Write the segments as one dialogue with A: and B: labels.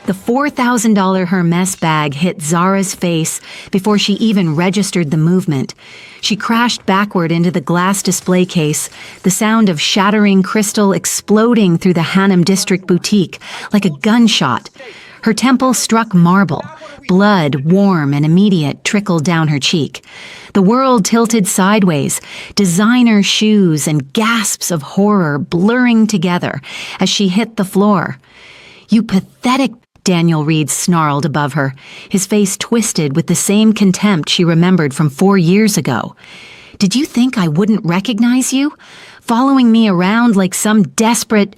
A: The $4,000 Hermes bag hit Zara's face before she even registered the movement. She crashed backward into the glass display case, the sound of shattering crystal exploding through the Hannam District boutique like a gunshot. Her temple struck marble. Blood, warm and immediate, trickled down her cheek. The world tilted sideways, designer shoes and gasps of horror blurring together as she hit the floor. "You pathetic," Daniel Reed snarled above her, his face twisted with the same contempt she remembered from 4 years ago. "Did you think I wouldn't recognize you? Following me around like some desperate—"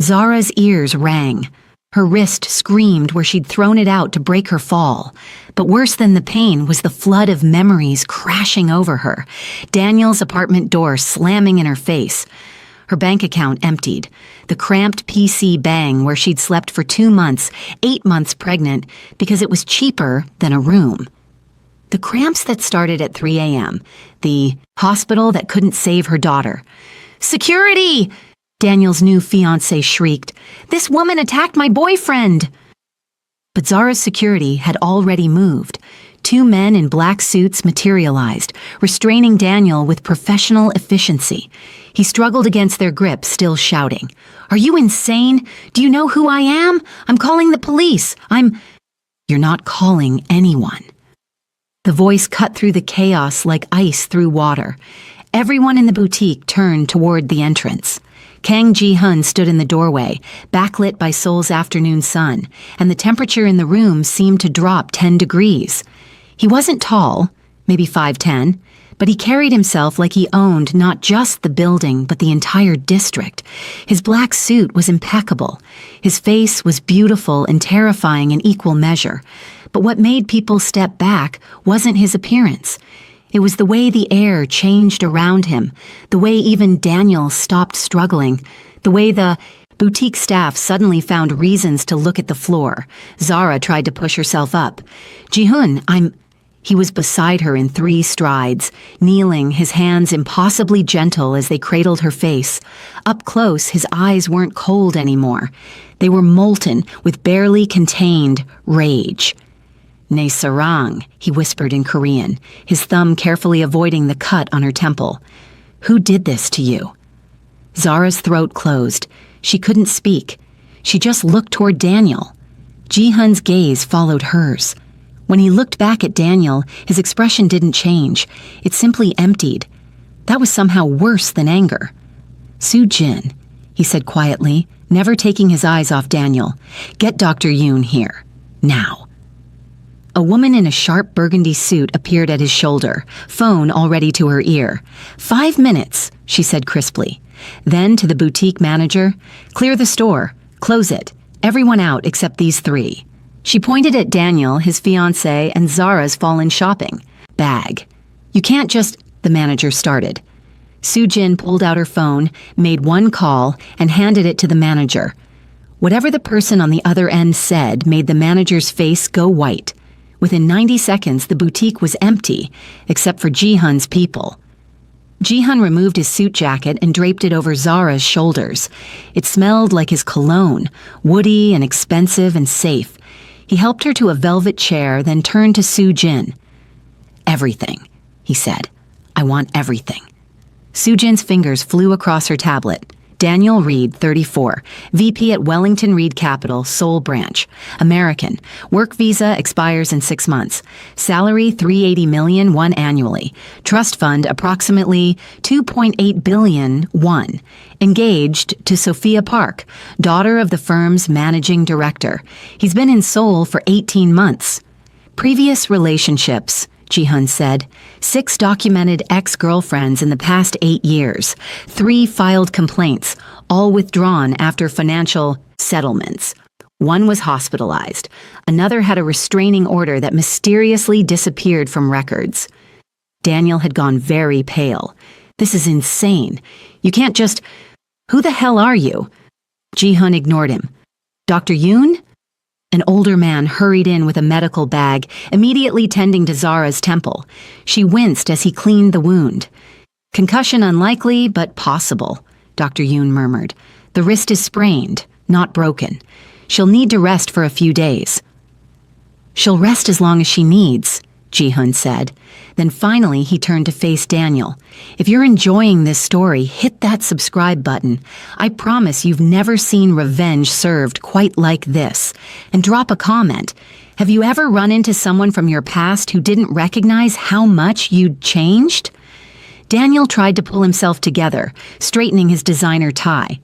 A: Zara's ears rang. Her wrist screamed where she'd thrown it out to break her fall. But worse than the pain was the flood of memories crashing over her. Daniel's apartment door slamming in her face. Her bank account emptied. The cramped PC bang where she'd slept for 2 months, 8 months pregnant, because it was cheaper than a room. The cramps that started at 3 a.m. The hospital that couldn't save her daughter. "Security!" Daniel's new fiancé shrieked. "This woman attacked my boyfriend!" But Zara's security had already moved. 2 men in black suits materialized, restraining Daniel with professional efficiency. He struggled against their grip, still shouting. "Are you insane? Do you know who I am? I'm calling the police. "You're not calling anyone." The voice cut through the chaos like ice through water. Everyone in the boutique turned toward the entrance. Kang Ji-hun stood in the doorway, backlit by Seoul's afternoon sun, and the temperature in the room seemed to drop 10 degrees. He wasn't tall, maybe 5'10", but he carried himself like he owned not just the building, but the entire district. His black suit was impeccable. His face was beautiful and terrifying in equal measure. But what made people step back wasn't his appearance. It was the way the air changed around him, the way even Daniel stopped struggling, the way the boutique staff suddenly found reasons to look at the floor. Zara tried to push herself up. "Ji-hun, He was beside her in 3 strides, kneeling, his hands impossibly gentle as they cradled her face. Up close, his eyes weren't cold anymore. They were molten with barely contained rage. "Ne sarang," he whispered in Korean, his thumb carefully avoiding the cut on her temple. "Who did this to you?" Zara's throat closed. She couldn't speak. She just looked toward Daniel. Ji-hun's gaze followed hers. When he looked back at Daniel, his expression didn't change. It simply emptied. That was somehow worse than anger. "Soo-jin," he said quietly, never taking his eyes off Daniel. "Get Dr. Yoon here. Now." A woman in a sharp burgundy suit appeared at his shoulder, phone already to her ear. "5 minutes," she said crisply. Then to the boutique manager, "Clear the store. Close it. Everyone out except these 3. She pointed at Daniel, his fiancé, and Zara's fallen shopping bag. "You can't just—" the manager started. Soo-jin pulled out her phone, made 1 call, and handed it to the manager. Whatever the person on the other end said made the manager's face go white. Within 90 seconds, the boutique was empty, except for Ji-hun's people. Ji-hun removed his suit jacket and draped it over Zara's shoulders. It smelled like his cologne, woody and expensive and safe. He helped her to a velvet chair, then turned to Soo-jin. "Everything," he said. "I want everything." Soo-jin's fingers flew across her tablet. Daniel Reed, 34, VP at Wellington Reed Capital, Seoul Branch. American. Work visa expires in 6 months. Salary $380 million, won annually. Trust fund approximately $2.8 billion, won. Engaged to Sophia Park, daughter of the firm's managing director. He's been in Seoul for 18 months. Previous relationships, Ji-hun said. 6 documented ex-girlfriends in the past 8 years. 3 filed complaints, all withdrawn after financial settlements. 1 was hospitalized. Another had a restraining order that mysteriously disappeared from records. Daniel had gone very pale. "This is insane. You can't just— Who the hell are you?" Ji-hun ignored him. "Dr. Yoon?" An older man hurried in with a medical bag, immediately tending to Zara's temple. She winced as he cleaned the wound. "Concussion unlikely, but possible," Dr. Yoon murmured. "The wrist is sprained, not broken." She'll need to rest for a few days. She'll rest as long as she needs, Ji-hun said. Then finally he turned to face Daniel. If you're enjoying this story, hit that subscribe button. I promise you've never seen revenge served quite like this. And drop a comment. Have you ever run into someone from your past who didn't recognize how much you'd changed? Daniel tried to pull himself together, straightening his designer tie.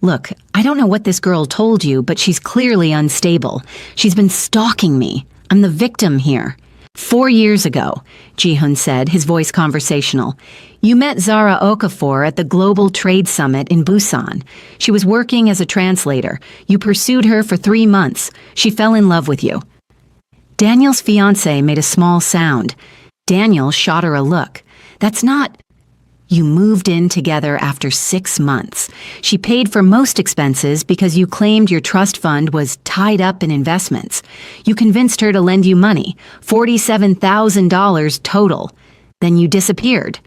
A: Look, I don't know what this girl told you, but she's clearly unstable. She's been stalking me. I'm the victim here. 4 years ago, Ji-hun said, his voice conversational. You met Zara Okafor at the Global Trade Summit in Busan. She was working as a translator. You pursued her for 3 months. She fell in love with you. Daniel's fiancé made a small sound. Daniel shot her a look. That's not... You moved in together after 6 months. She paid for most expenses because you claimed your trust fund was tied up in investments. You convinced her to lend you money, $47,000 total. Then you disappeared.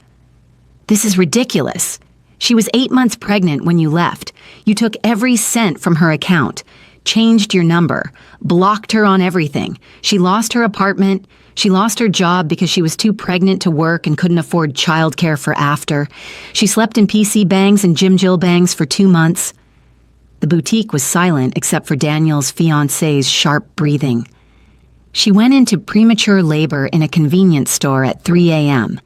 A: This is ridiculous. She was 8 months pregnant when you left. You took every cent from her account, changed your number, blocked her on everything. She lost her apartment. She lost her job because she was too pregnant to work and couldn't afford childcare for after. She slept in PC bangs and Jim Jill bangs for 2 months. The boutique was silent except for Daniel's fiancé's sharp breathing. She went into premature labor in a convenience store at 3 a.m.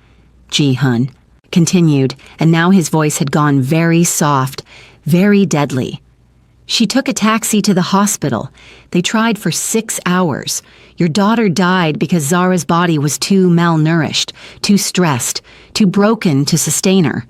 A: Ji-hun continued, and now his voice had gone very soft, very deadly. She took a taxi to the hospital. They tried for 6 hours. Your daughter died because Zara's body was too malnourished, too stressed, too broken to sustain her.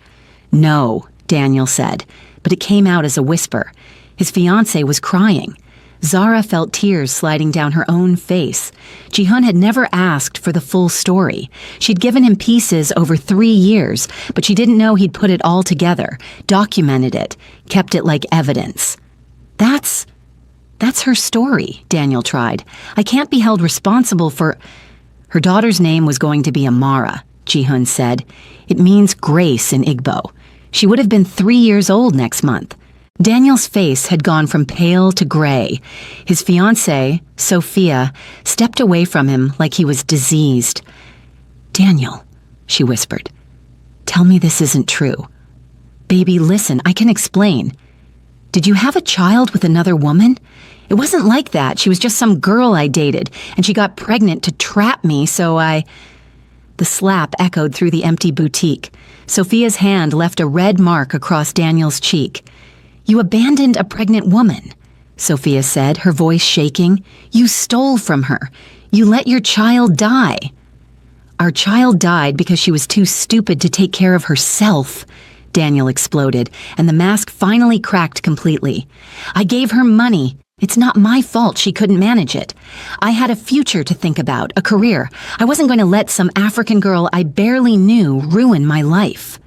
A: No, Daniel said, but it came out as a whisper. His fiancée was crying. Zara felt tears sliding down her own face. Ji-hun had never asked for the full story. She'd given him pieces over 3 years, but she didn't know he'd put it all together, documented it, kept it like evidence. That's her story, Daniel tried. I can't be held responsible for... Her daughter's name was going to be Amara, Ji-hun said. It means grace in Igbo. She would have been 3 years old next month. Daniel's face had gone from pale to gray. His fiancée, Sophia, stepped away from him like he was diseased. Daniel, she whispered, tell me this isn't true. Baby, listen, I can explain. Did you have a child with another woman? It wasn't like that. She was just some girl I dated, and she got pregnant to trap me, so I... The slap echoed through the empty boutique. Sophia's hand left a red mark across Daniel's cheek. You abandoned a pregnant woman, Sophia said, her voice shaking. You stole from her. You let your child die. Our child died because she was too stupid to take care of herself, Daniel exploded, and the mask finally cracked completely. I gave her money. It's not my fault she couldn't manage it. I had a future to think about, a career. I wasn't going to let some African girl I barely knew ruin my life.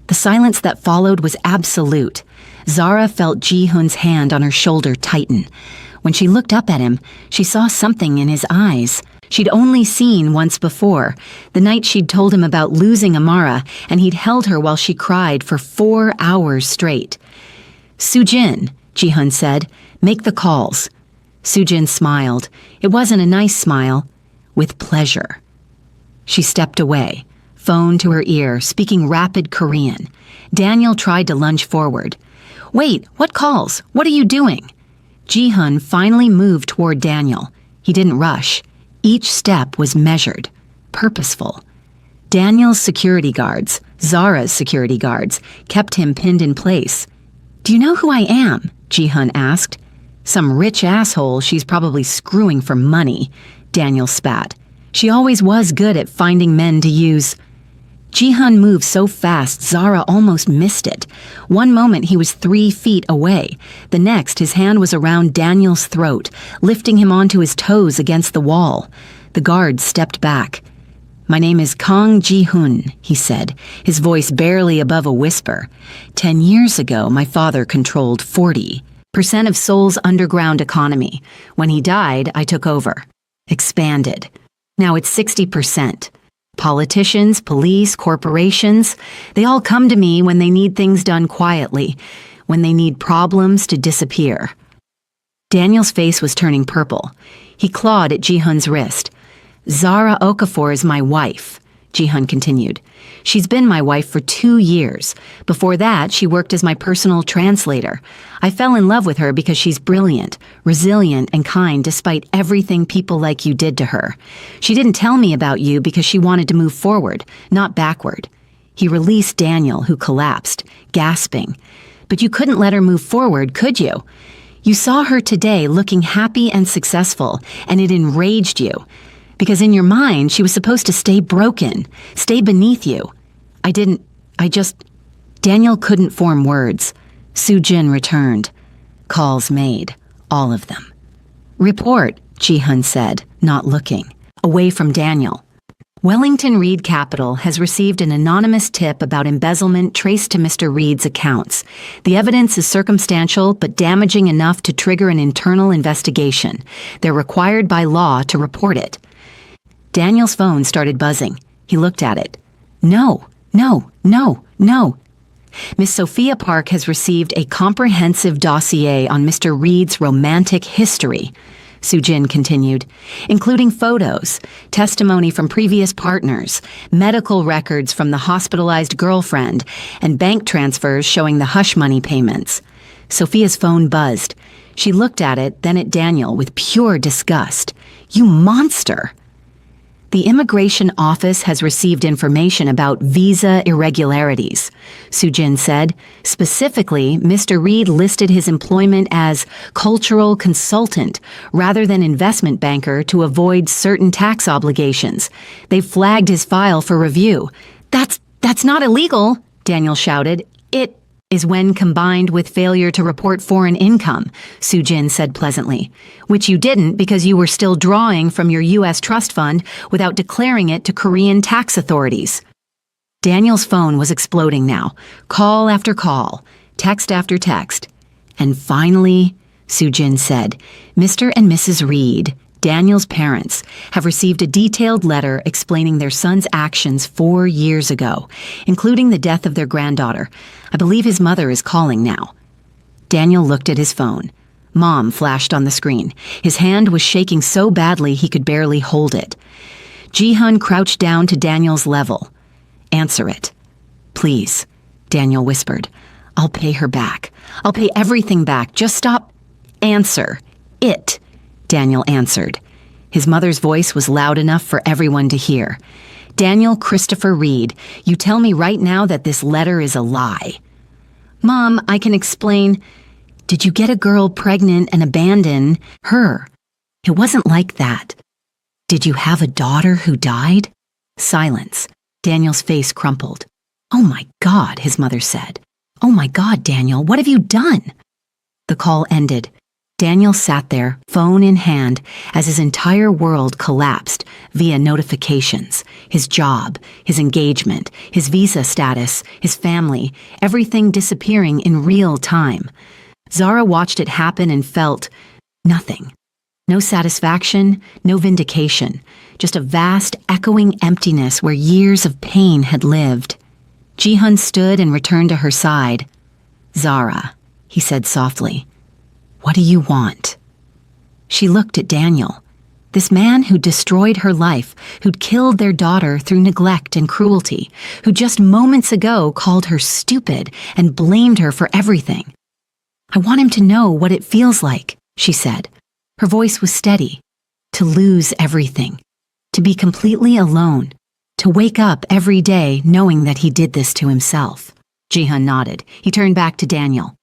A: The silence that followed was absolute. Zara felt Ji-hun's hand on her shoulder tighten. When she looked up at him, she saw something in his eyes she'd only seen once before, the night she'd told him about losing Amara, and he'd held her while she cried for 4 hours straight. Sujin, Ji-hun said, make the calls. Sujin smiled. It wasn't a nice smile. With pleasure. She stepped away, phone to her ear, speaking rapid Korean. Daniel tried to lunge forward. Wait, what calls? What are you doing? Ji-hun finally moved toward Daniel. He didn't rush. Each step was measured, purposeful. Daniel's security guards, Zara's security guards, kept him pinned in place. Do you know who I am? Ji-hun asked. Some rich asshole she's probably screwing for money, Daniel spat. She always was good at finding men to use. Ji-hun moved so fast Zara almost missed it. One moment he was 3 feet away. The next his hand was around Daniel's throat, lifting him onto his toes against the wall. The guard stepped back. My name is Kang Ji-hun, he said, his voice barely above a whisper. 10 years ago my father controlled 40% of Seoul's underground economy. When he died, I took over. Expanded. Now it's 60%. Politicians, police, corporations, they all come to me when they need things done quietly, when they need problems to disappear. Daniel's face was turning purple. He clawed at Ji-hun's wrist. "Zara Okafor is my wife," Ji-hun continued. "She's been my wife for 2 years. Before that, she worked as my personal translator. I fell in love with her because she's brilliant, resilient, and kind despite everything people like you did to her. She didn't tell me about you because she wanted to move forward, not backward." He released Daniel, who collapsed, gasping. "But you couldn't let her move forward, could you? You saw her today looking happy and successful, and it enraged you. Because in your mind, she was supposed to stay broken, stay beneath you. Daniel couldn't form words. Soo-jin returned. "Calls made. All of them." "Report," Ji-hun said, not looking, away from Daniel. "Wellington Reed Capital has received an anonymous tip about embezzlement traced to Mr. Reed's accounts. The evidence is circumstantial but damaging enough to trigger an internal investigation. They're required by law to report it." Daniel's phone started buzzing. He looked at it. No. "Miss Sophia Park has received a comprehensive dossier on Mr. Reed's romantic history," Soo-jin continued, "including photos, testimony from previous partners, medical records from the hospitalized girlfriend, and bank transfers showing the hush money payments." Sophia's phone buzzed. She looked at it, then at Daniel with pure disgust. "You monster!" "The immigration office has received information about visa irregularities," Soo-jin said. "Specifically, Mr. Reed listed his employment as cultural consultant rather than investment banker to avoid certain tax obligations. They've flagged his file for review." That's not illegal," Daniel shouted. "It is when combined with failure to report foreign income," Soo-jin said pleasantly, "which you didn't because you were still drawing from your U.S. trust fund without declaring it to Korean tax authorities." Daniel's phone was exploding now, call after call, text after text. "And finally," Soo-jin said, "Mr. and Mrs. Reed, Daniel's parents, have received a detailed letter explaining their son's actions 4 years ago, including the death of their granddaughter. I believe his mother is calling now." Daniel looked at his phone. Mom flashed on the screen. His hand was shaking so badly he could barely hold it. Ji-hun crouched down to Daniel's level. "Answer it." "Please," Daniel whispered. "I'll pay her back. I'll pay everything back. Just stop." "Answer it," Daniel answered. His mother's voice was loud enough for everyone to hear. "Daniel Christopher Reed, you tell me right now that this letter is a lie." "Mom, I can explain. Did you get a girl pregnant and abandon her? It wasn't like that. Did you have a daughter who died?" Silence. Daniel's face crumpled. "Oh my God," his mother said. "Oh my God, Daniel, what have you done?" The call ended. Daniel sat there, phone in hand, as his entire world collapsed via notifications. His job, his engagement, his visa status, his family, everything disappearing in real time. Zara watched it happen and felt nothing. No satisfaction, no vindication, just a vast, echoing emptiness where years of pain had lived. Ji-hun stood and returned to her side. "Zara," he said softly. "What do you want?" She looked at Daniel. This man who'd destroyed her life, who'd killed their daughter through neglect and cruelty, who just moments ago called her stupid and blamed her for everything. "I want him to know what it feels like," she said. Her voice was steady. "To lose everything. To be completely alone. To wake up every day knowing that he did this to himself." Ji-hun nodded. He turned back to Daniel.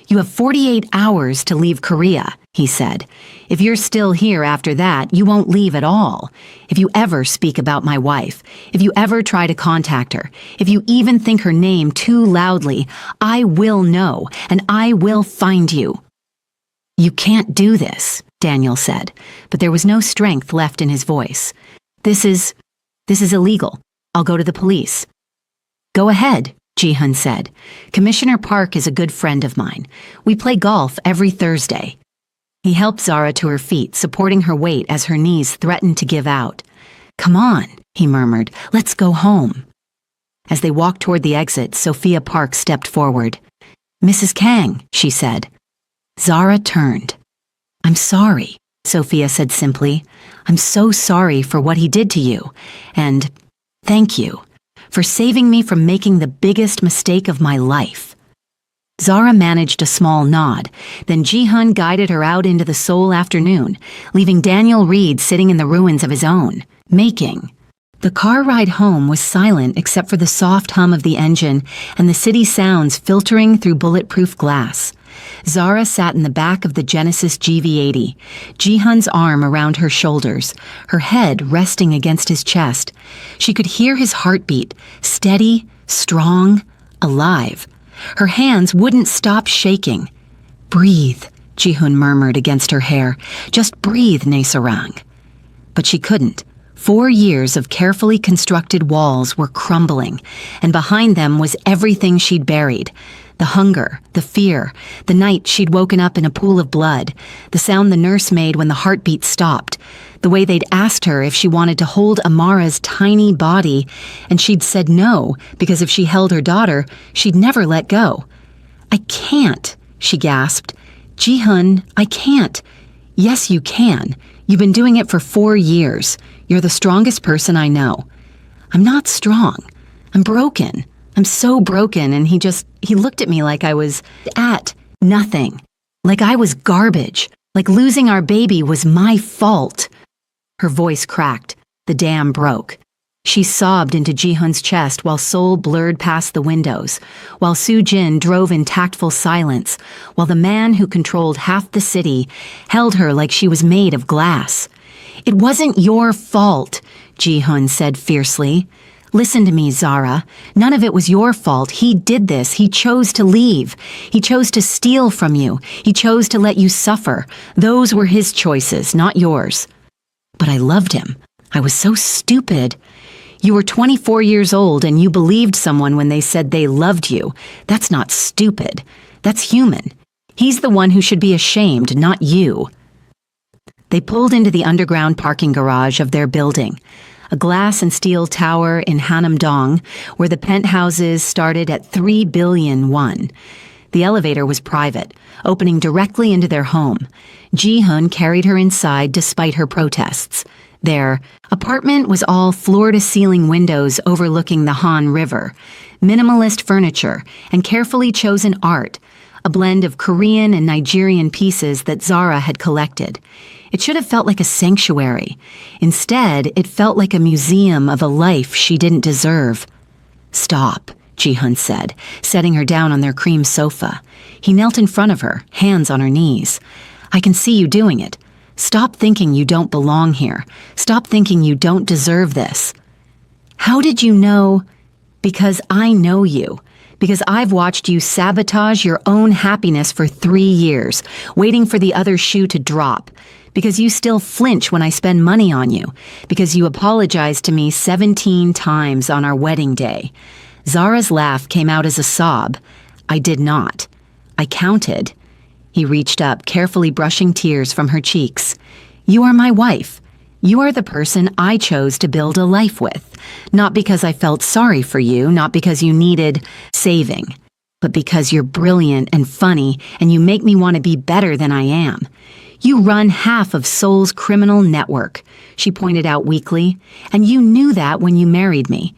A: "You have 48 hours to leave Korea," he said. "If you're still here after that, you won't leave at all. If you ever speak about my wife, if you ever try to contact her, if you even think her name too loudly, I will know, and I will find you." "You can't do this," Daniel said, but there was no strength left in his voice. This is illegal. I'll go to the police." "Go ahead," Ji-hun said. "Commissioner Park is a good friend of mine. We play golf every Thursday." He helped Zara to her feet, supporting her weight as her knees threatened to give out. "Come on," he murmured. "Let's go home." As they walked toward the exit, Sophia Park stepped forward. "Mrs. Kang," she said. Zara turned. I'm sorry, Sophia said simply. I'm so sorry for what he did to you. And thank you for saving me from making the biggest mistake of my life. Zara managed a small nod, then Ji-hun guided her out into the Seoul afternoon, leaving Daniel Reed sitting in the ruins of his own making. The car ride home was silent except for the soft hum of the engine and the city sounds filtering through bulletproof glass. Zara sat in the back of the Genesis GV80, Ji-hun's arm around her shoulders, her head resting against his chest. She could hear his heartbeat, steady, strong, alive. Her hands wouldn't stop shaking. Breathe, Ji-hun murmured against her hair. Just breathe, Naesarang. But she couldn't. 4 years of carefully constructed walls were crumbling, and behind them was everything she'd buried. The hunger, the fear, the night she'd woken up in a pool of blood, the sound the nurse made when the heartbeat stopped, the way they'd asked her if she wanted to hold Amara's tiny body, and she'd said no, because if she held her daughter, she'd never let go. I can't, she gasped. Ji-hun, I can't. Yes, you can. You've been doing it for 4 years. You're the strongest person I know. I'm not strong. I'm broken. I'm so broken, and he looked at me like I was at nothing. Like I was garbage. Like losing our baby was my fault. Her voice cracked. The dam broke. She sobbed into Ji-hun's chest while Seoul blurred past the windows, while Soo-jin drove in tactful silence, while the man who controlled half the city held her like she was made of glass. It wasn't your fault, Ji-hun said fiercely. Listen to me, Zara. None of it was your fault. He did this. He chose to leave. He chose to steal from you. He chose to let you suffer. Those were his choices, not yours. But I loved him. I was so stupid. You were 24 years old and you believed someone when they said they loved you. That's not stupid. That's human. He's the one who should be ashamed, not you. They pulled into the underground parking garage of their building, a glass and steel tower in Hanam-dong, where the penthouses started at 3 billion won. The elevator was private, opening directly into their home. Ji-hun carried her inside despite her protests. Their apartment was all floor-to-ceiling windows overlooking the Han River, minimalist furniture, and carefully chosen art, a blend of Korean and Nigerian pieces that Zara had collected. It should have felt like a sanctuary. Instead, it felt like a museum of a life she didn't deserve. Stop, Ji-hun said, setting her down on their cream sofa. He knelt in front of her, hands on her knees. I can see you doing it. Stop thinking you don't belong here. Stop thinking you don't deserve this. How did you know? Because I know you. Because I've watched you sabotage your own happiness for 3 years, waiting for the other shoe to drop. Because you still flinch when I spend money on you. Because you apologized to me 17 times on our wedding day. Zara's laugh came out as a sob. I did not. I counted. He reached up, carefully brushing tears from her cheeks. You are my wife. You are the person I chose to build a life with. Not because I felt sorry for you, not because you needed saving, but because you're brilliant and funny and you make me want to be better than I am. You run half of Seoul's criminal network, she pointed out weakly, and you knew that when you married me.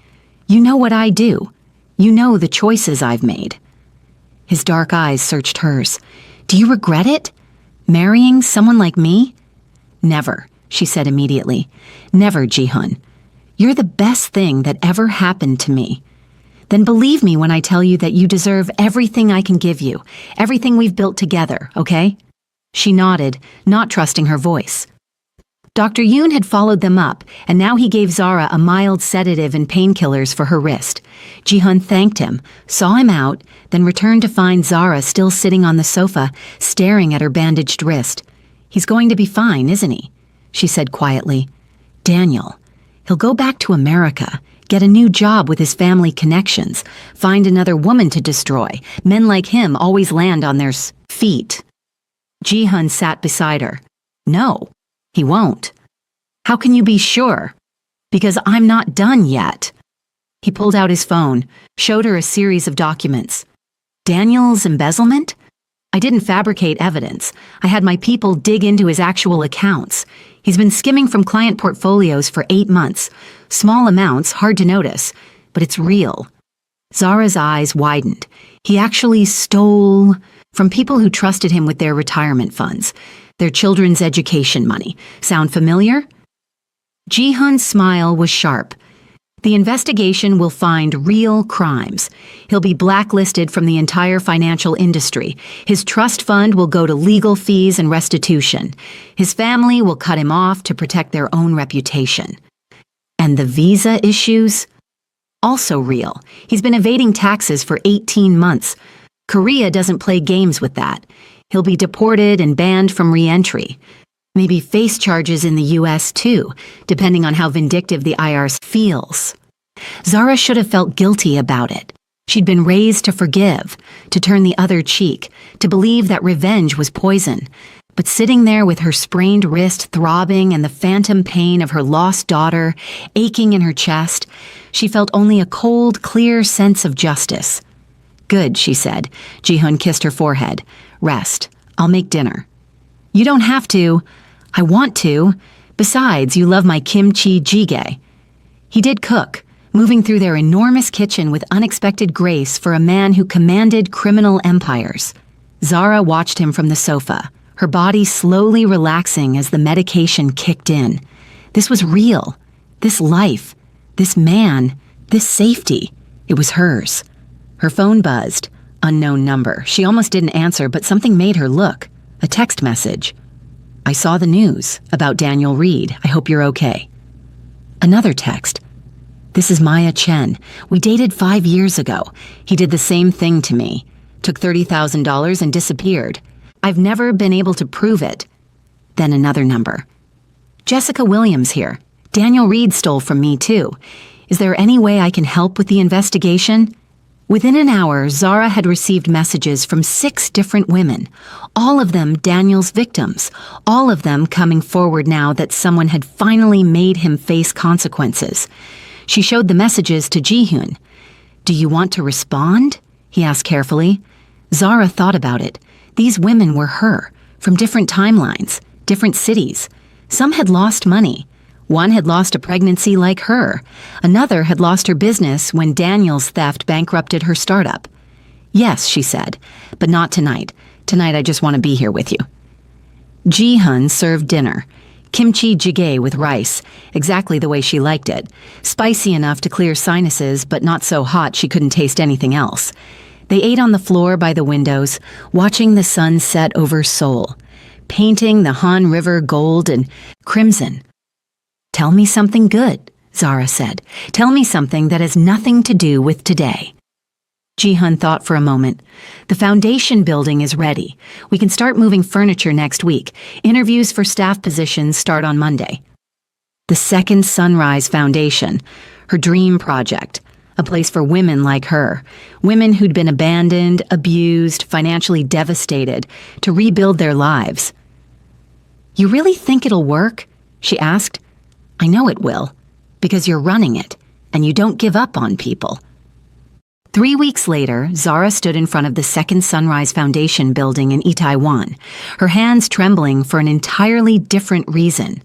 A: You know what I do. You know the choices I've made. His dark eyes searched hers. Do you regret it? Marrying someone like me? Never, she said immediately. Never, Ji-hun. You're the best thing that ever happened to me. Then believe me when I tell you that you deserve everything I can give you, everything we've built together, okay? She nodded, not trusting her voice. Dr. Yoon had followed them up, and now he gave Zara a mild sedative and painkillers for her wrist. Ji-hun thanked him, saw him out, then returned to find Zara still sitting on the sofa, staring at her bandaged wrist. He's going to be fine, isn't he? She said quietly. Daniel. He'll go back to America, get a new job with his family connections, find another woman to destroy. Men like him always land on their feet. Ji-hun sat beside her. No. He won't. How can you be sure? Because I'm not done yet. He pulled out his phone, showed her a series of documents. Daniel's embezzlement? I didn't fabricate evidence. I had my people dig into his actual accounts. He's been skimming from client portfolios for 8 months. Small amounts, hard to notice, but it's real. Zara's eyes widened. He actually stole from people who trusted him with their retirement funds, their children's education money. Sound familiar? Ji-hun's smile was sharp. The investigation will find real crimes. He'll be blacklisted from the entire financial industry. His trust fund will go to legal fees and restitution. His family will cut him off to protect their own reputation. And the visa issues? Also real. He's been evading taxes for 18 months. Korea doesn't play games with that. He'll be deported and banned from re-entry. Maybe face charges in the US too, depending on how vindictive the IRS feels. Zara should have felt guilty about it. She'd been raised to forgive, to turn the other cheek, to believe that revenge was poison. But sitting there with her sprained wrist throbbing and the phantom pain of her lost daughter aching in her chest, she felt only a cold, clear sense of justice. "Good," she said. Ji-hun kissed her forehead. "Rest. I'll make dinner." "You don't have to." "I want to. Besides, you love my kimchi jjigae." He did cook, moving through their enormous kitchen with unexpected grace for a man who commanded criminal empires. Zara watched him from the sofa, her body slowly relaxing as the medication kicked in. This was real. This life. This man. This safety. It was hers. Her phone buzzed. Unknown number. She almost didn't answer, but something made her look. A text message. "I saw the news about Daniel Reed. I hope you're okay." Another text. "This is Maya Chen. We dated 5 years ago. He did the same thing to me. Took $30,000 and disappeared. I've never been able to prove it." Then another number. "Jessica Williams here. Daniel Reed stole from me too. Is there any way I can help with the investigation?" Within an hour, Zara had received messages from 6 different women, all of them Daniel's victims, all of them coming forward now that someone had finally made him face consequences. She showed the messages to Ji-hun. "Do you want to respond?" he asked carefully. Zara thought about it. These women were her, from different timelines, different cities. Some had lost money. One had lost a pregnancy like her. Another had lost her business when Daniel's theft bankrupted her startup. "Yes," she said, "but not tonight. Tonight I just want to be here with you." Ji-hun served dinner. Kimchi jjigae with rice, exactly the way she liked it. Spicy enough to clear sinuses, but not so hot she couldn't taste anything else. They ate on the floor by the windows, watching the sun set over Seoul, painting the Han River gold and crimson. "Tell me something good," Zara said. "Tell me something that has nothing to do with today." Ji-hun thought for a moment. "The foundation building is ready. We can start moving furniture next week. Interviews for staff positions start on Monday." The Second Sunrise Foundation, her dream project, a place for women like her, women who'd been abandoned, abused, financially devastated, to rebuild their lives. "You really think it'll work?" she asked. "I know it will, because you're running it, and you don't give up on people." 3 weeks later, Zara stood in front of the Second Sunrise Foundation building in Itaewon, her hands trembling for an entirely different reason.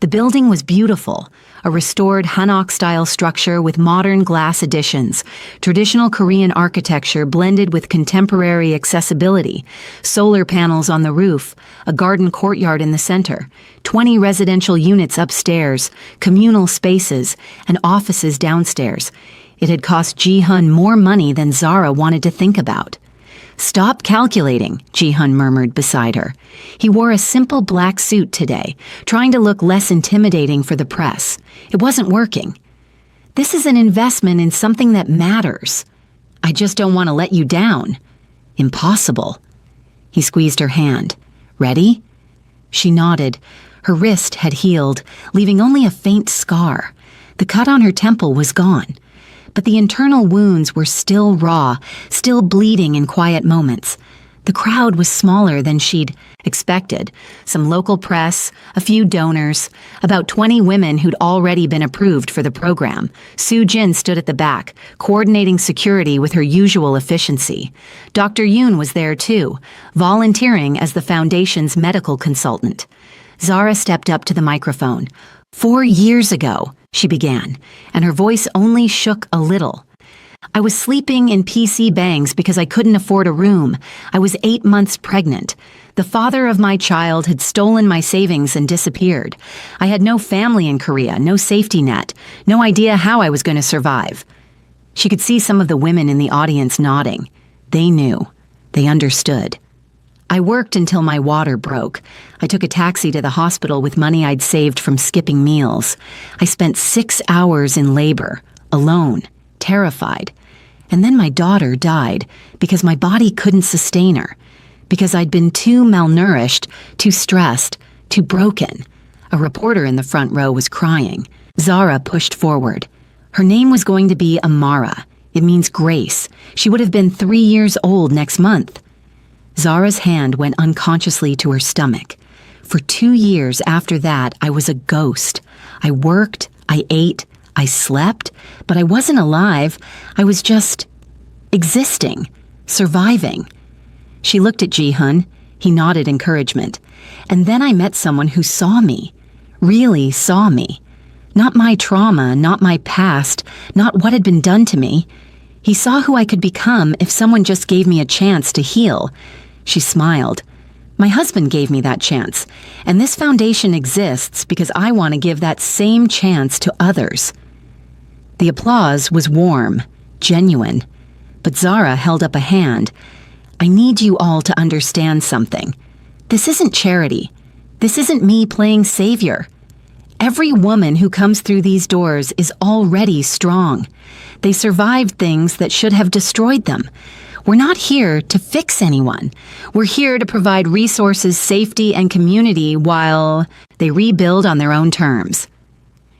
A: The building was beautiful, a restored Hanok-style structure with modern glass additions, traditional Korean architecture blended with contemporary accessibility, solar panels on the roof, a garden courtyard in the center, 20 residential units upstairs, communal spaces, and offices downstairs. It had cost Ji-hun more money than Zara wanted to think about. "Stop calculating," Ji-hun murmured beside her. He wore a simple black suit today, trying to look less intimidating for the press. It wasn't working. "This is an investment in something that matters. I just don't want to let you down." "Impossible." He squeezed her hand. "Ready?" She nodded. Her wrist had healed, leaving only a faint scar. The cut on her temple was gone. But the internal wounds were still raw, still bleeding in quiet moments. The crowd was smaller than she'd expected. Some local press, a few donors, about 20 women who'd already been approved for the program. Sue Jin stood at the back, coordinating security with her usual efficiency. Dr. Yoon was there too, volunteering as the foundation's medical consultant. Zara stepped up to the microphone. 4 years ago, she began, and her voice only shook a little. I was sleeping in PC Bangs because I couldn't afford a room. I was 8 months pregnant. The father of my child had stolen my savings and disappeared. I had no family in Korea, no safety net, no idea how I was going to survive. She could see some of the women in the audience nodding. They knew. They understood. I worked until my water broke. I took a taxi to the hospital with money I'd saved from skipping meals. I spent 6 hours in labor, alone, terrified. And then my daughter died because my body couldn't sustain her, because I'd been too malnourished, too stressed, too broken. A reporter in the front row was crying. Zara pushed forward. Her name was going to be Amara. It means grace. She would have been 3 years old next month. Zara's hand went unconsciously to her stomach. For 2 years after that, I was a ghost. I worked, I ate, I slept, but I wasn't alive. I was just existing, surviving. She looked at Ji-hun. He nodded encouragement. And then I met someone who saw me, really saw me. Not my trauma, not my past, not what had been done to me. He saw who I could become if someone just gave me a chance to heal. She smiled. My husband gave me that chance, and this foundation exists because I want to give that same chance to others. The applause was warm, genuine, but Zara held up a hand. I need you all to understand something. This isn't charity. This isn't me playing savior. Every woman who comes through these doors is already strong. They survived things that should have destroyed them. We're not here to fix anyone. We're here to provide resources, safety, and community while they rebuild on their own terms.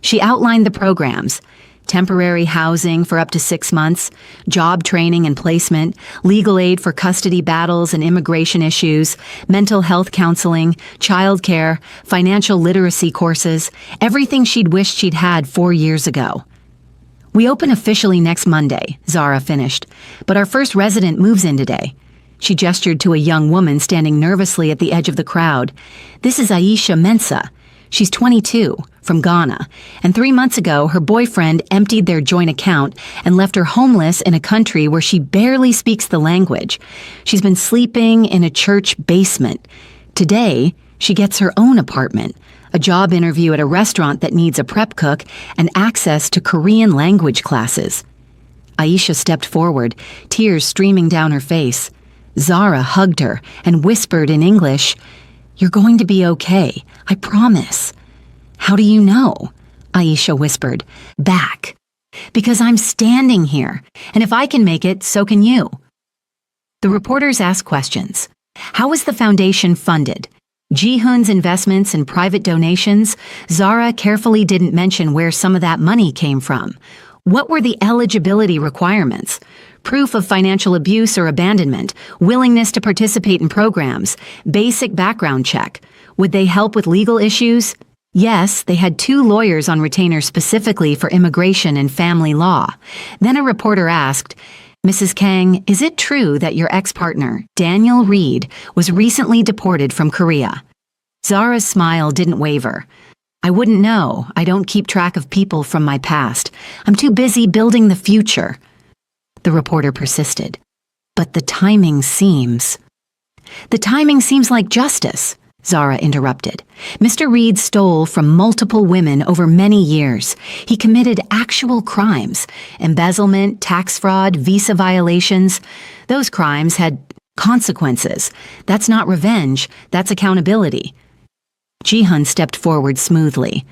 A: She outlined the programs: temporary housing for up to 6 months, job training and placement, legal aid for custody battles and immigration issues, mental health counseling, childcare, financial literacy courses, everything she'd wished she'd had 4 years ago. We open officially next Monday, Zara finished, but our first resident moves in today. She gestured to a young woman standing nervously at the edge of the crowd. This is Aisha Mensah. She's 22, from Ghana, and 3 months ago her boyfriend emptied their joint account and left her homeless in a country where she barely speaks the language. She's been sleeping in a church basement. Today, she gets her own apartment, a job interview at a restaurant that needs a prep cook, and access to Korean language classes. Aisha stepped forward, tears streaming down her face. Zara hugged her and whispered in English, "You're going to be okay, I promise." "How do you know?" Aisha whispered. "Back. Because I'm standing here, and if I can make it, so can you." The reporters asked questions. How was the foundation funded? Ji-hun's investments and private donations? Zara carefully didn't mention where some of that money came from. What were the eligibility requirements? Proof of financial abuse or abandonment, willingness to participate in programs, basic background check. Would they help with legal issues? Yes, they had 2 lawyers on retainer specifically for immigration and family law. Then a reporter asked, "Mrs. Kang, is it true that your ex-partner, Daniel Reed, was recently deported from Korea?" Zara's smile didn't waver. "I wouldn't know. I don't keep track of people from my past. I'm too busy building the future." The reporter persisted. "But the timing seems..." "The timing seems like justice," Zara interrupted. "Mr. Reed stole from multiple women over many years. He committed actual crimes: embezzlement, tax fraud, visa violations. Those crimes had consequences. That's not revenge, that's accountability." Ji-hun stepped forward smoothly.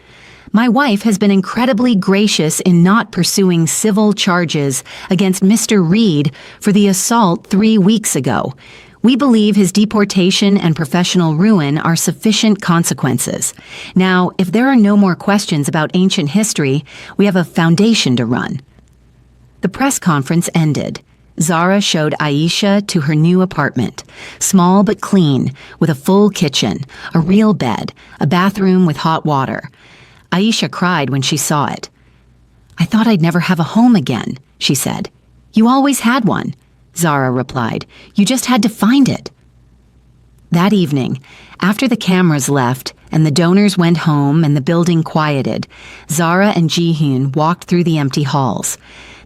A: "My wife has been incredibly gracious in not pursuing civil charges against Mr. Reed for the assault 3 weeks ago. We believe his deportation and professional ruin are sufficient consequences. Now, if there are no more questions about ancient history, we have a foundation to run." The press conference ended. Zara showed Aisha to her new apartment, small but clean, with a full kitchen, a real bed, a bathroom with hot water. Aisha cried when she saw it. "I thought I'd never have a home again," she said. "You always had one," Zara replied. "You just had to find it." That evening, after the cameras left and the donors went home and the building quieted, Zara and Ji-hyun walked through the empty halls.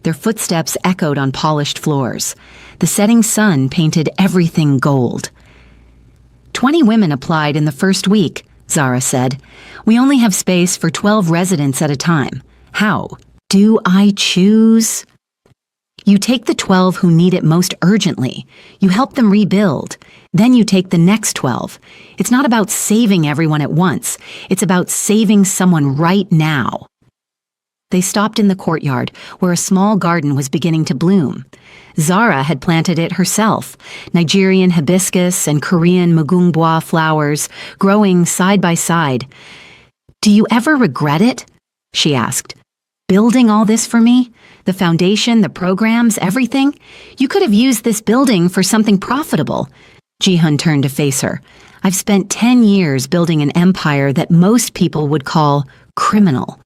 A: Their footsteps echoed on polished floors. The setting sun painted everything gold. 20 women applied in the first week, Zara said. "We only have space for 12 residents at a time. How do I choose?" "You take the 12 who need it most urgently. You help them rebuild. Then you take the next 12. It's not about saving everyone at once. It's about saving someone right now." They stopped in the courtyard, where a small garden was beginning to bloom. Zara had planted it herself, Nigerian hibiscus and Korean mugungbwa flowers growing side by side. "Do you ever regret it?" she asked. "Building all this for me? The foundation, the programs, everything? You could have used this building for something profitable." Ji-hyun turned to face her. "I've spent 10 years building an empire that most people would call criminal.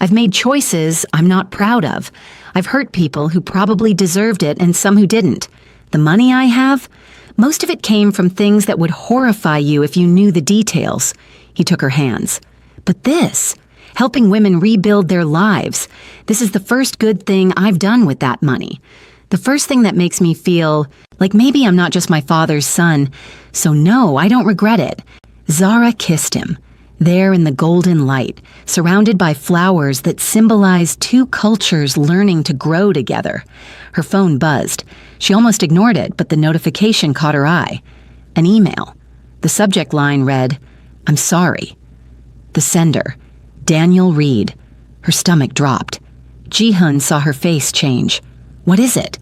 A: I've made choices I'm not proud of. I've hurt people who probably deserved it and some who didn't. The money I have? Most of it came from things that would horrify you if you knew the details." He took her hands. "But this, helping women rebuild their lives, this is the first good thing I've done with that money. The first thing that makes me feel like maybe I'm not just my father's son. So no, I don't regret it." Zara kissed him. There in the golden light, surrounded by flowers that symbolized two cultures learning to grow together. Her phone buzzed. She almost ignored it, but the notification caught her eye. An email. The subject line read, "I'm sorry." The sender, Daniel Reed. Her stomach dropped. Ji-hyun saw her face change. "What is it?"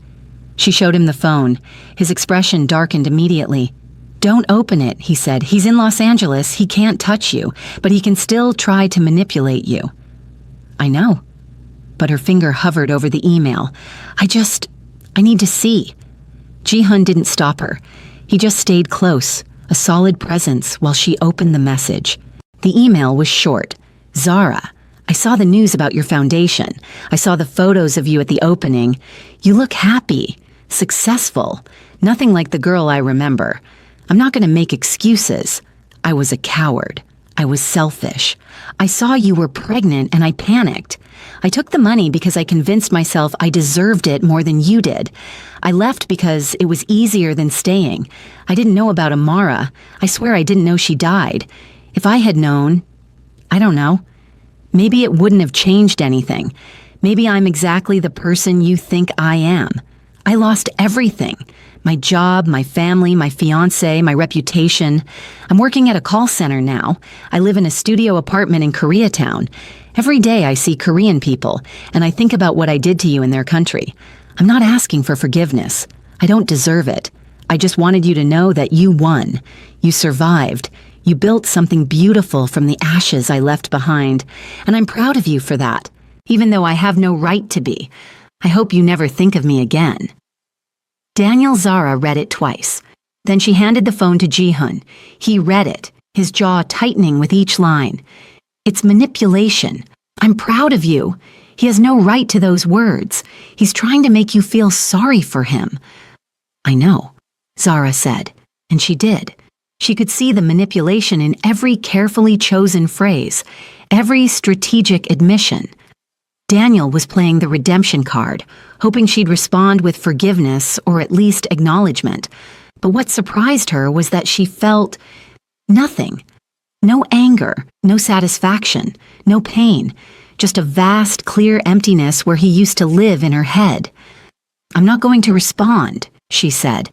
A: She showed him the phone. His expression darkened immediately. "Don't open it," he said. "He's in Los Angeles. He can't touch you, but he can still try to manipulate you." "I know." But her finger hovered over the email. I need to see." Ji-hyun didn't stop her. He just stayed close, a solid presence, while she opened the message. The email was short. "Zara, I saw the news about your foundation. I saw the photos of you at the opening. You look happy, successful, nothing like the girl I remember. I'm not going to make excuses. I was a coward. I was selfish. I saw you were pregnant and I panicked. I took the money because I convinced myself I deserved it more than you did. I left because it was easier than staying. I didn't know about Amara. I swear I didn't know she died. If I had known, I don't know. Maybe it wouldn't have changed anything. Maybe I'm exactly the person you think I am. I lost everything. My job, my family, my fiancé, my reputation. I'm working at a call center now. I live in a studio apartment in Koreatown. Every day I see Korean people, and I think about what I did to you in their country. I'm not asking for forgiveness. I don't deserve it. I just wanted you to know that you won. You survived. You built something beautiful from the ashes I left behind, and I'm proud of you for that, even though I have no right to be. I hope you never think of me again." Daniel Zara read it twice. Then she handed the phone to Ji-hyun. He read it, his jaw tightening with each line. "It's manipulation. I'm proud of you. He has no right to those words. He's trying to make you feel sorry for him." "I know," Zara said, and she did. She could see the manipulation in every carefully chosen phrase, every strategic admission. Daniel was playing the redemption card, hoping she'd respond with forgiveness or at least acknowledgement. But what surprised her was that she felt nothing. No anger, no satisfaction, no pain, just a vast, clear emptiness where he used to live in her head. "I'm not going to respond," she said.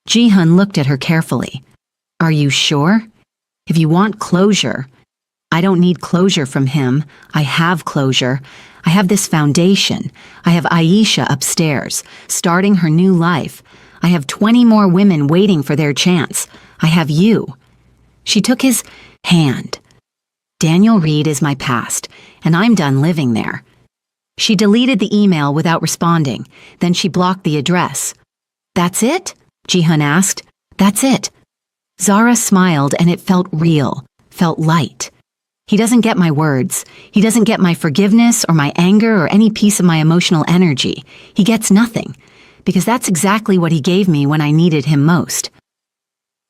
A: Ji-hyun looked at her carefully. "Are you sure? If you want closure—" "I don't need closure from him. I have closure. I have this foundation. I have Aisha upstairs, starting her new life. I have 20 more women waiting for their chance. I have you." She took his hand. "Daniel Reed is my past, and I'm done living there." She deleted the email without responding. Then she blocked the address. "That's it?" Jihyun asked. "That's it." Zara smiled, and it felt real, felt light. He doesn't get my words. He doesn't get my forgiveness or my anger or any piece of my emotional energy. He gets nothing, because that's exactly what he gave me when I needed him most.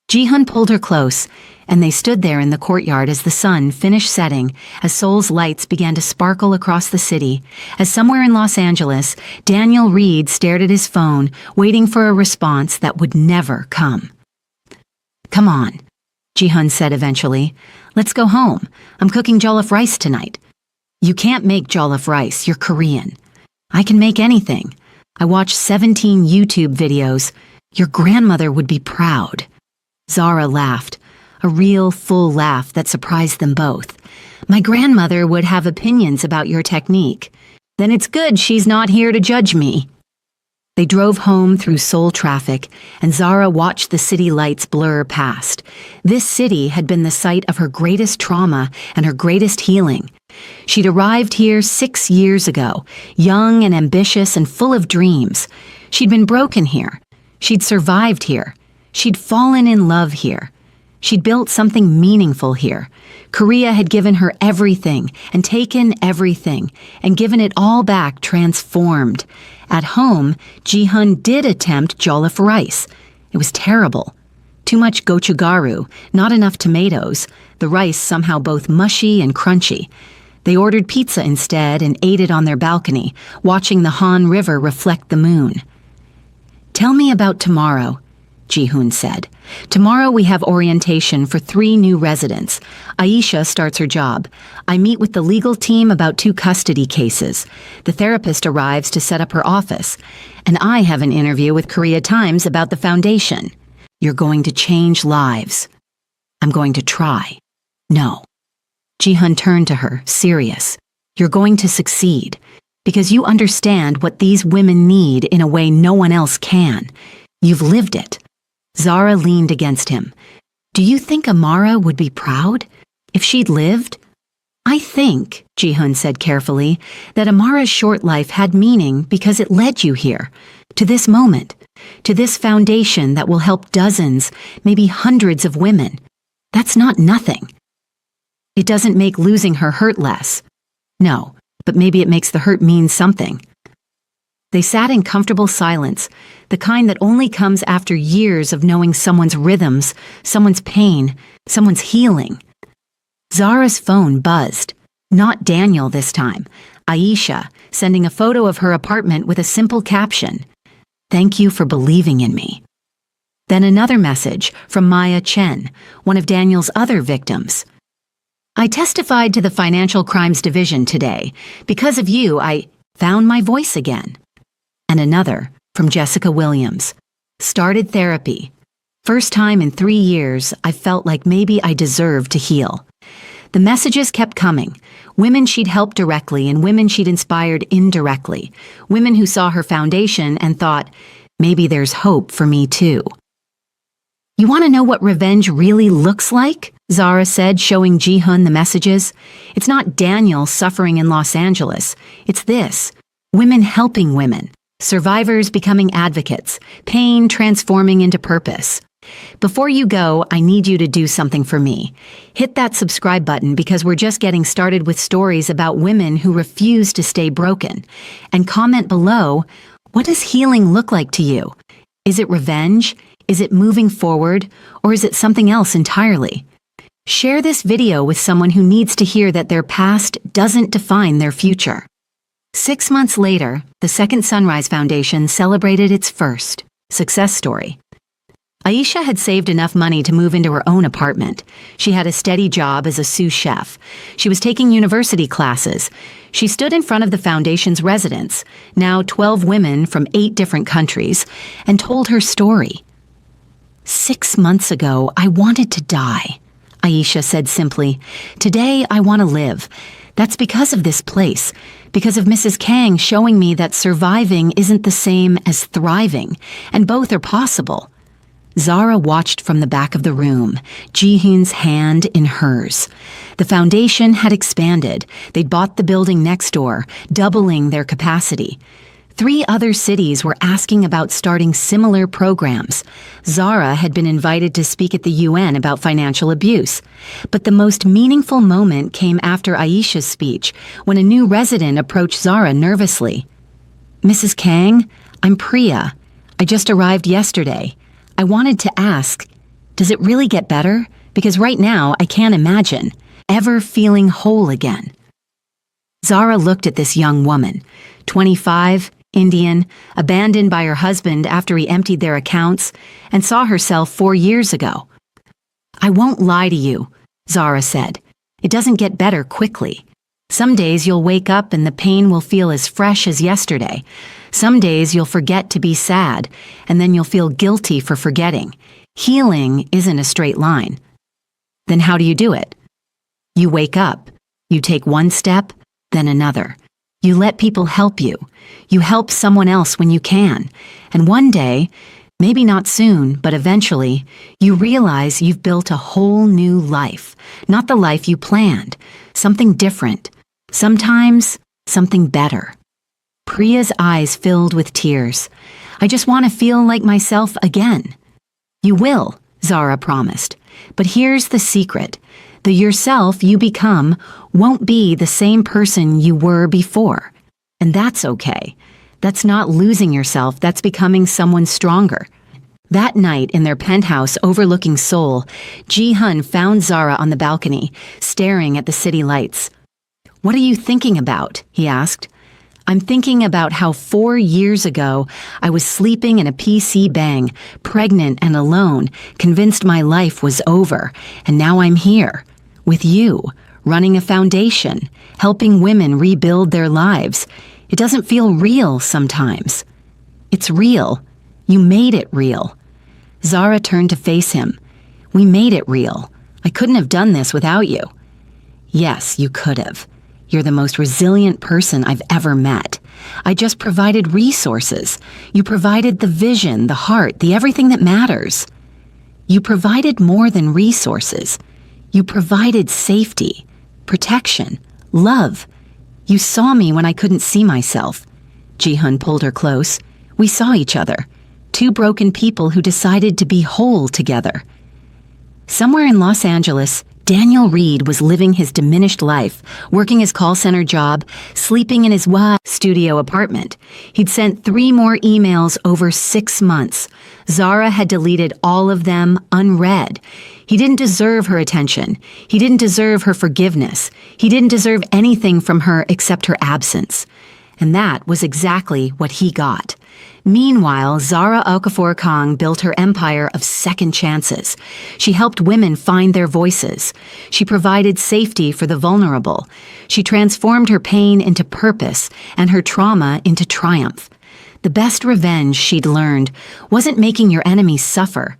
A: Jihyun pulled her close, and they stood there in the courtyard as the sun finished setting, as Seoul's lights began to sparkle across the city, as somewhere in Los Angeles, Daniel Reed stared at his phone, waiting for a response that would never come. "Come on," Jihyun said eventually. "Let's go home. I'm cooking jollof rice tonight." "You can't make jollof rice. You're Korean." "I can make anything. I watched 17 YouTube videos. Your grandmother would be proud." Zara laughed, a real, full laugh that surprised them both. "My grandmother would have opinions about your technique. Then it's good she's not here to judge me." They drove home through Seoul traffic, and Zara watched the city lights blur past. This city had been the site of her greatest trauma and her greatest healing. She'd arrived here 6 years ago, young and ambitious and full of dreams. She'd been broken here. She'd survived here. She'd fallen in love here. She'd built something meaningful here. Korea had given her everything and taken everything and given it all back transformed. At home, Jihyun did attempt jollof rice. It was terrible. Too much gochugaru, not enough tomatoes, the rice somehow both mushy and crunchy. They ordered pizza instead and ate it on their balcony, watching the Han River reflect the moon. "Tell me about tomorrow," Jihyun said. "Tomorrow we have orientation for 3 new residents. Aisha starts her job. I meet with the legal team about 2 custody cases. The therapist arrives to set up her office. And I have an interview with Korea Times about the foundation. You're going to change lives." "I'm going to try." "No." Jihyun turned to her, serious. "You're going to succeed. Because you understand what these women need in a way no one else can. You've lived it." Zara leaned against him. "Do you think Amara would be proud? If she'd lived?" "I think," Jihyun said carefully, "that Amara's short life had meaning because it led you here, to this moment, to this foundation that will help dozens, maybe hundreds of women. That's not nothing. It doesn't make losing her hurt less. No, but maybe it makes the hurt mean something." They sat in comfortable silence, the kind that only comes after years of knowing someone's rhythms, someone's pain, someone's healing. Zara's phone buzzed. Not Daniel this time. Aisha, sending a photo of her apartment with a simple caption, "Thank you for believing in me." Then another message from Maya Chen, one of Daniel's other victims. "I testified to the Financial Crimes Division today. Because of you, I found my voice again." And another from Jessica Williams. "Started therapy. First time in 3 years, I felt like maybe I deserved to heal." The messages kept coming. Women she'd helped directly and women she'd inspired indirectly. Women who saw her foundation and thought, maybe there's hope for me too. "You want to know what revenge really looks like?" Zara said, showing Jihyun the messages. "It's not Daniel suffering in Los Angeles. It's this. Women helping women. Survivors becoming advocates, pain transforming into purpose. Before you go, I need you to do something for me. Hit that subscribe button because we're just getting started with stories about women who refuse to stay broken. And comment below, what does healing look like to you? Is it revenge? Is it moving forward? Or is it something else entirely? Share this video with someone who needs to hear that their past doesn't define their future. 6 months later, the Second Sunrise Foundation celebrated its first success story. Aisha had saved enough money to move into her own apartment. She had a steady job as a sous chef. She was taking university classes. She stood in front of the foundation's residents, now 12 women from 8 different countries, and told her story. "6 months ago, I wanted to die," Aisha said simply. "Today, I want to live. That's because of this place, because of Mrs. Kang showing me that surviving isn't the same as thriving, and both are possible." Zara watched from the back of the room, Jihyun's hand in hers. The foundation had expanded. They'd bought the building next door, doubling their capacity. 3 other cities were asking about starting similar programs. Zara had been invited to speak at the UN about financial abuse. But the most meaningful moment came after Aisha's speech, when a new resident approached Zara nervously. "Mrs. Kang, I'm Priya. I just arrived yesterday. I wanted to ask, does it really get better? Because right now I can't imagine ever feeling whole again." Zara looked at this young woman, 25, Indian, abandoned by her husband after he emptied their accounts, and saw herself 4 years ago. "I won't lie to you," Zara said. "It doesn't get better quickly. Some days you'll wake up and the pain will feel as fresh as yesterday. Some days you'll forget to be sad, and then you'll feel guilty for forgetting. Healing isn't a straight line." "Then how do you do it?" "You wake up. You take one step, then another. You let people help you. You help someone else when you can. And one day, maybe not soon, but eventually, you realize you've built a whole new life. Not the life you planned. Something different. Sometimes, something better." Priya's eyes filled with tears. "I just want to feel like myself again." "You will," Zara promised. "But here's the secret. The yourself you become won't be the same person you were before. And that's okay. That's not losing yourself, that's becoming someone stronger." That night in their penthouse overlooking Seoul, Ji-hun found Zara on the balcony, staring at the city lights. "What are you thinking about?" he asked. "I'm thinking about how 4 years ago I was sleeping in a PC bang, pregnant and alone, convinced my life was over, and now I'm here, with you, running a foundation, helping women rebuild their lives. It doesn't feel real sometimes." "It's real. You made it real." Zara turned to face him. "We made it real. I couldn't have done this without you." "Yes, you could have. You're the most resilient person I've ever met. I just provided resources. You provided the vision, the heart, the everything that matters." "You provided more than resources. You provided safety, protection, love. You saw me when I couldn't see myself." Ji-hun pulled her close. "We saw each other. 2 broken people who decided to be whole together." Somewhere in Los Angeles, Daniel Reed was living his diminished life, working his call center job, sleeping in his studio apartment. He'd sent 3 more emails over 6 months. Zara had deleted all of them unread. He didn't deserve her attention. He didn't deserve her forgiveness. He didn't deserve anything from her except her absence. And that was exactly what he got. Meanwhile, Zara Okafor Kang built her empire of second chances. She helped women find their voices. She provided safety for the vulnerable. She transformed her pain into purpose and her trauma into triumph. The best revenge she'd learned wasn't making your enemies suffer.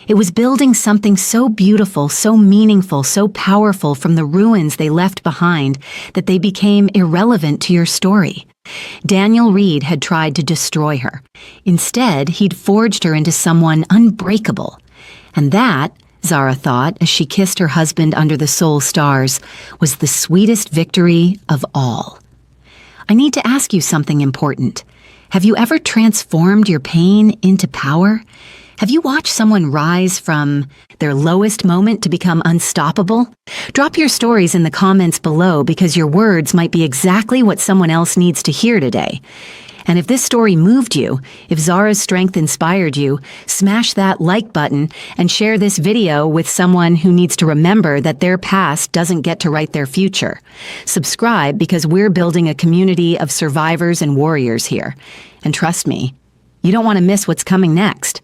A: It was building something so beautiful, so meaningful, so powerful from the ruins they left behind that they became irrelevant to your story. Daniel Reed had tried to destroy her. Instead, he'd forged her into someone unbreakable. And that, Zara thought as she kissed her husband under the Seoul stars, was the sweetest victory of all. "I need to ask you something important. Have you ever transformed your pain into power? Have you watched someone rise from their lowest moment to become unstoppable? Drop your stories in the comments below because your words might be exactly what someone else needs to hear today. And if this story moved you, if Zara's strength inspired you, smash that like button and share this video with someone who needs to remember that their past doesn't get to write their future. Subscribe because we're building a community of survivors and warriors here. And trust me, you don't want to miss what's coming next.